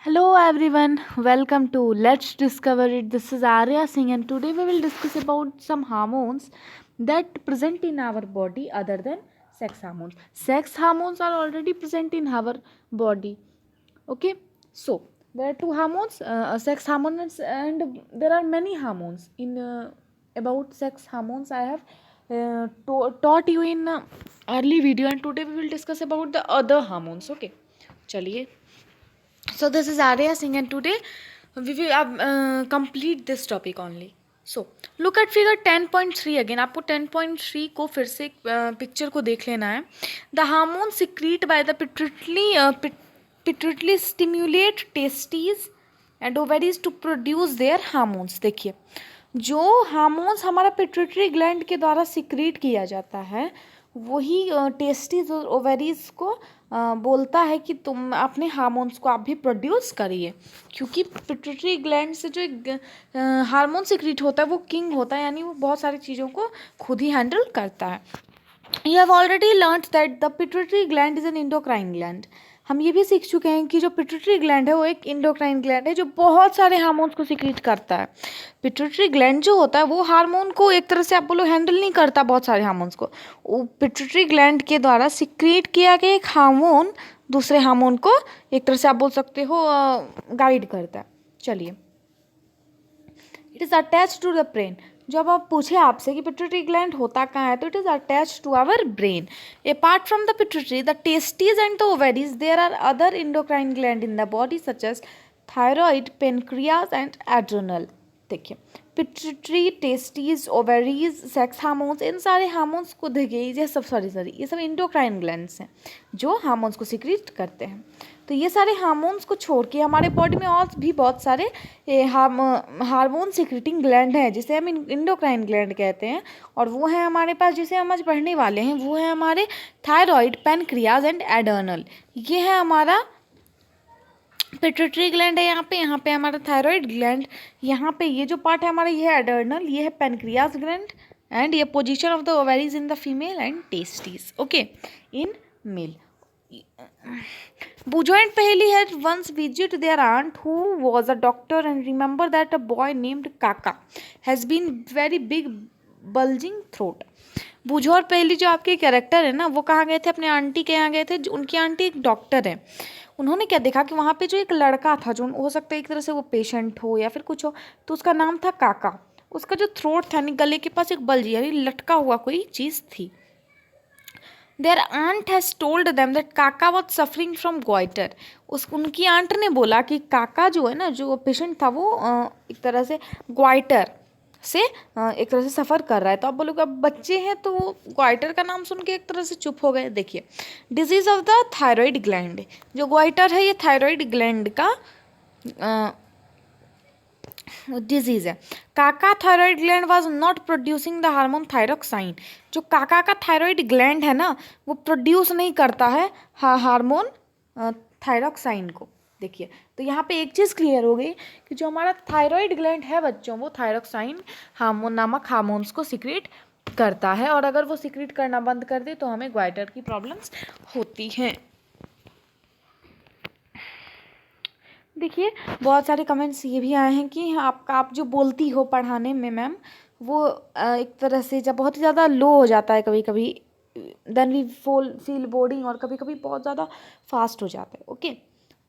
Hello everyone, welcome to Let's Discover It. This is Arya Singh, and today we will discuss about some hormones that present in our body other than sex hormones. Sex hormones are already present in our body. Okay, so there are two hormones, sex hormones, and there are many hormones. In about sex hormones, I have taught you in early video, and today we will discuss about the other hormones. Okay, चलिए. So this is Arya Singh, and today we will complete this topic only. So look at figure 10.3 again. आपको 10.3 को फिर से picture को देख लेना है. The hormone secreted by the pituitary stimulate testes and ovaries to produce their hormones. देखिए, जो हार्मोन्स हमारा पिट्यूटरी ग्लैंड के द्वारा सिक्रीट किया जाता है वही टेस्टिस और ओवेरीज को बोलता है कि तुम अपने हार्मोन्स को आप भी प्रोड्यूस करिए, क्योंकि पिट्यूटरी ग्लैंड से जो एक हार्मोन सिक्रीट होता है वो किंग होता है, यानी वो बहुत सारी चीज़ों को खुद ही हैंडल करता है. You have already learned that the pituitary gland is an endocrine gland. हम ये भी सीख चुके हैं कि जो पिट्यूटरी ग्लैंड है वो एक इंडोक्राइन ग्लैंड है जो बहुत सारे हार्मोन्स को सिक्रीट करता है. पिट्यूटरी ग्लैंड जो होता है वो हार्मोन को एक तरह से आप बोलो हैंडल नहीं करता, बहुत सारे हार्मोन्स को. वो पिट्यूटरी ग्लैंड के द्वारा सिक्रीट किया गया एक हार्मोन दूसरे हार्मोन को एक तरह से आप बोल सकते हो गाइड करता है. चलिए, it is attach to the brain. जब आप पूछे आपसे कि पिट्यूटरी ग्लैंड होता कहाँ है, तो it is attach to our brain. Apart from the pituitary, the testes and the ovaries, there are other endocrine gland in the body such as thyroid, pancreas and adrenal. देखिए, pituitary, testes, ovaries, sex hormones, इन सारे hormones को देखिए, ये सब ये सब endocrine glands हैं जो हार्मोन्स को सिक्रीट करते हैं. तो ये सारे हार्मोन्स को छोड़ के हमारे बॉडी में और भी बहुत सारे हार्मोन सिक्रीटिंग ग्लैंड हैं जिसे हम इंडोक्राइन ग्लैंड कहते हैं. और वो है हमारे पास, जिसे हम आज पढ़ने वाले हैं, वो है हमारे थायराइड, पेनक्रियाज एंड एड्रेनल. ये है हमारा पिट्यूटरी ग्लैंड है यहाँ पे हमारा थायराइड ग्लैंड, यहाँ पे ये जो पार्ट है हमारा ये है एड्रेनल, ये है पेनक्रियाज ग्लैंड, एंड ये position of the ovaries in the female and testes. Okay, in male. Bujo and Paheli had once visited their aunt who was a doctor and remember that a boy named Kaka has been very big bulging throat. बूझो और पहली जो आपके character है ना, वो कहाँ गए थे? अपने आंटी के यहाँ गए थे. उनकी आंटी एक डॉक्टर है. उन्होंने क्या देखा कि वहाँ पे जो एक लड़का था, जो हो सकता है एक तरह से वो पेशेंट हो या फिर कुछ हो, तो उसका नाम था काका. उसका जो थ्रोट था, यानी गले के पास एक बल्ज यानी लटका हुआ कोई चीज़ थी. Their aunt has told them that काका was suffering from goiter. उनकी आंट ने बोला कि काका जो है ना, जो पेशेंट था, वो एक तरह से ग्वाइटर से एक तरह से सफ़र कर रहा है. तो आप बोलोगे अब बच्चे हैं तो ग्वाइटर का नाम सुन के एक तरह से चुप हो गए. देखिए, disease of the thyroid gland. जो ग्वाइटर है ये थायराइड ग्लैंड का डिजीज़ है. काका thyroid gland was not producing the hormone thyroxine. जो काका का थायराइड ग्लैंड है ना, वो प्रोड्यूस नहीं करता है हार्मोन थायरोक्साइन को. देखिए, तो यहाँ पे एक चीज़ क्लियर हो गई कि जो हमारा थायराइड ग्लैंड है बच्चों, वो थायरोक्साइन हार्मोन नामक हार्मोन्स को सिक्रीट करता है, और अगर वो सिक्रीट करना बंद कर दे तो हमें ग्वाइटर की प्रॉब्लम्स होती हैं. देखिए, बहुत सारे कमेंट्स ये भी आए हैं कि आप जो बोलती हो पढ़ाने में मैम, वो एक तरह से जब बहुत ही ज़्यादा लो हो जाता है कभी कभी, देन वी फील बोरिंग, और कभी कभी बहुत ज़्यादा फास्ट हो जाता है. ओके,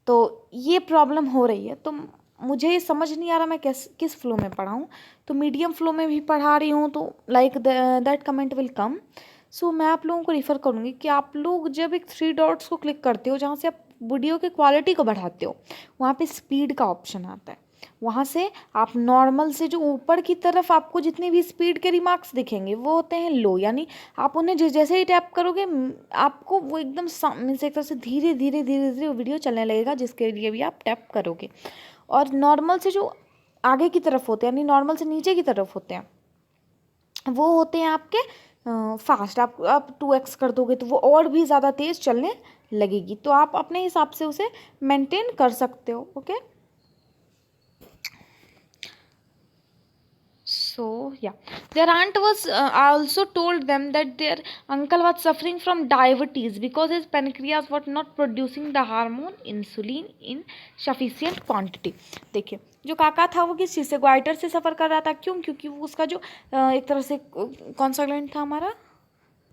तो ये प्रॉब्लम हो रही है. तो मुझे समझ नहीं आ रहा मैं किस फ्लो में पढ़ाऊँ. तो मीडियम फ्लो में भी पढ़ा रही हूँ, तो like that comment will come. So मैं आप लोगों को रिफ़र करूँगी कि आप लोग जब एक 3 डॉट्स को क्लिक करते हो, जहाँ से आप वीडियो की क्वालिटी को बढ़ाते हो, वहाँ पे स्पीड का ऑप्शन आता है. वहाँ से आप नॉर्मल से जो ऊपर की तरफ आपको जितनी भी स्पीड के रिमार्क्स दिखेंगे वो होते हैं लो, यानी आप उन्हें जैसे ही टैप करोगे आपको वो एकदम सामने से एक तरह से धीरे धीरे धीरे धीरे वीडियो चलने लगेगा, जिसके लिए भी आप टैप करोगे. और नॉर्मल से जो आगे की तरफ होते हैं, यानी नॉर्मल से नीचे की तरफ होते हैं, वो होते हैं आपके फास्ट. आप 2x कर दोगे तो वो और भी ज़्यादा तेज़ चलने लगेगी. तो आप अपने हिसाब से उसे मेंटेन कर सकते हो. Okay, So yeah, their aunt was also told them that their uncle was suffering from diabetes because his pancreas was not producing the hormone insulin in sufficient quantity. देखिए जो काका था वो किस चीज़ से, ग्वाइटर से सफ़र कर रहा था। क्यों? क्योंकि वो उसका जो एक तरह से कौन सा ग्लैंड था हमारा,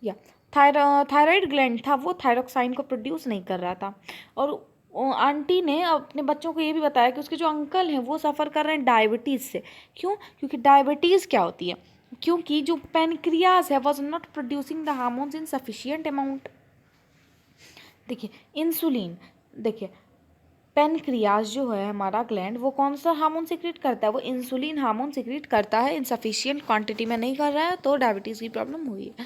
या थायराइड ग्लैंड था, वो थायरोक्साइन को प्रोड्यूस नहीं कर रहा था। और आंटी ने अपने बच्चों को ये भी बताया कि उसके जो अंकल हैं वो सफ़र कर रहे हैं डायबिटीज़ से। क्यों? क्योंकि डायबिटीज़ क्या होती है, क्योंकि जो पेनक्रियाज है was not producing the hormones in sufficient amount. देखिए इंसुलिन, देखिए पेनक्रियाज जो है हमारा ग्लैंड, वो कौन सा हार्मोन सिक्रेट करता है, वो इंसुलिन हार्मोन सिक्रेट करता है, इनसफिशिएंट क्वांटिटी में नहीं कर रहा है, तो डायबिटीज़ की प्रॉब्लम हुई है।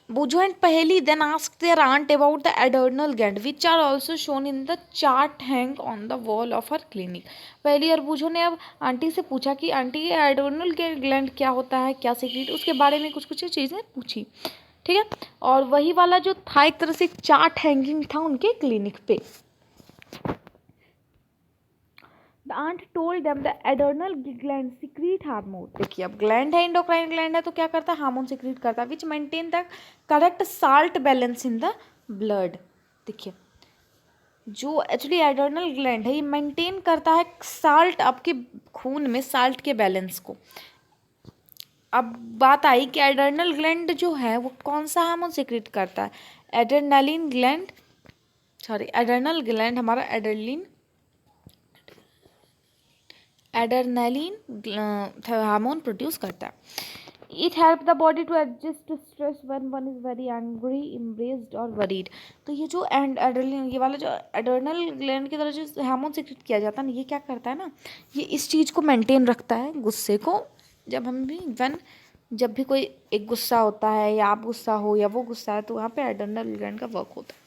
Bujo and Paheli then asked their aunt about the adrenal gland, which are also shown in the chart hang on the wall of her clinic. पहली और बूझो ने अब आंटी से पूछा कि आंटी ये एड्रेनल ग्लैंड क्या होता है, क्या सीक्रेट, उसके बारे में कुछ कुछ चीज़ें पूछी, ठीक है। और वही वाला जो था एक तरह से चार्ट हैंगिंग था उनके क्लिनिक पे। The aunt told them the adrenal gland secrete hormone. देखिए अब ग्लैंड है, इंडोक्राइन ग्लैंड है, तो क्या करता है, हार्मोन सिक्रीट करता है, which maintain the correct salt balance in the blood. देखिए जो एक्चुअली एड्रेनल ग्लैंड है ये मेंटेन करता है साल्ट, आपके खून में साल्ट के बैलेंस को। अब बात आई कि एड्रेनल ग्लैंड जो है वो कौन सा हार्मोन सिक्रीट करता है, adrenaline gland, sorry adrenal gland हमारा एड्रेनालिन हार्मोन प्रोड्यूस करता है। It help the body to adjust to stress when one is very angry, embarrassed और वरीड। तो ये जो एड्रेनलिन, ये वाला जो एड्रेनल ग्लैंड की तरह जो हार्मोन सिक्रेट किया जाता है ना, ये क्या करता है ना, ये इस चीज़ को मेंटेन रखता है, गुस्से को। जब हम भी जब भी कोई एक गुस्सा होता है, या आप गुस्सा हो या वो गुस्सा है, तो वहाँ पे एड्रेनल ग्लैंड का वर्क होता है।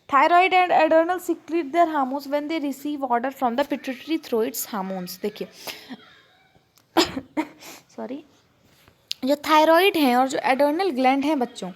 Thyroid and adrenal secrete their hormones when they receive order from the pituitary through its hormones। देखिए सॉरी, जो थायराइड हैं और जो एड्रेनल ग्लैंड हैं बच्चों,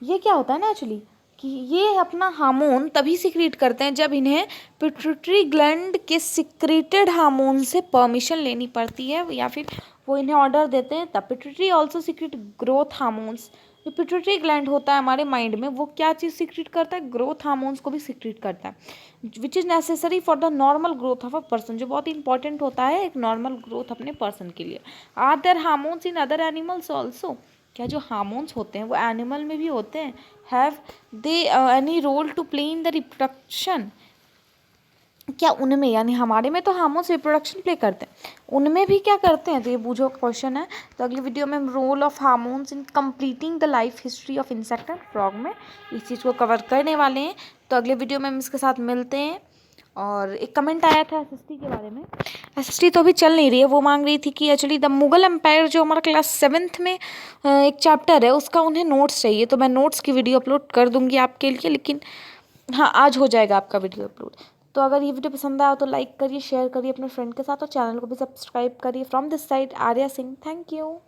ये क्या होता है ना एक्चुअली, कि ये अपना हार्मोन तभी सिक्रीट करते हैं जब इन्हें पिट्यूटरी ग्लैंड के सिक्रेटेड हार्मोन से परमिशन लेनी पड़ती है, या फिर वो इन्हें ऑर्डर देते हैं तब। Pituitary also secrete growth hormones. जो पिट्यूटरी ग्लैंड होता है हमारे माइंड में, वो क्या चीज़ सिक्रेट करता है, ग्रोथ हार्मोन्स को भी सिक्रेट करता है, which is necessary for the normal growth of a person, जो बहुत इंपॉर्टेंट होता है एक नॉर्मल ग्रोथ अपने पर्सन के लिए। Are there hormones in other animals also, क्या जो हार्मोन्स होते हैं वो एनिमल में भी होते हैं। Have they any role to play in the reproduction, क्या उनमें, यानी हमारे में तो हार्मोन्स रिप्रोडक्शन प्ले करते हैं, उनमें भी क्या करते हैं, तो ये बूझो क्वेश्चन है। तो अगली वीडियो में हम role of hormones in completing the life history of insect and frog में इस चीज़ को कवर करने वाले हैं। तो अगले वीडियो में हम इसके साथ मिलते हैं। और एक कमेंट आया था एसएसटी के बारे में, एसएसटी तो अभी चल नहीं रही है, वो मांग रही थी कि एक्चुअली द मुगल एम्पायर जो हमारा क्लास 7th में एक चैप्टर है उसका उन्हें नोट्स चाहिए, तो मैं नोट्स की वीडियो अपलोड कर दूँगी आपके लिए, लेकिन हाँ आज हो जाएगा आपका वीडियो अपलोड। तो अगर ये वीडियो पसंद आया तो लाइक करिए, शेयर करिए अपने फ्रेंड के साथ, और चैनल को भी सब्सक्राइब करिए। From this side Arya Singh, thank you.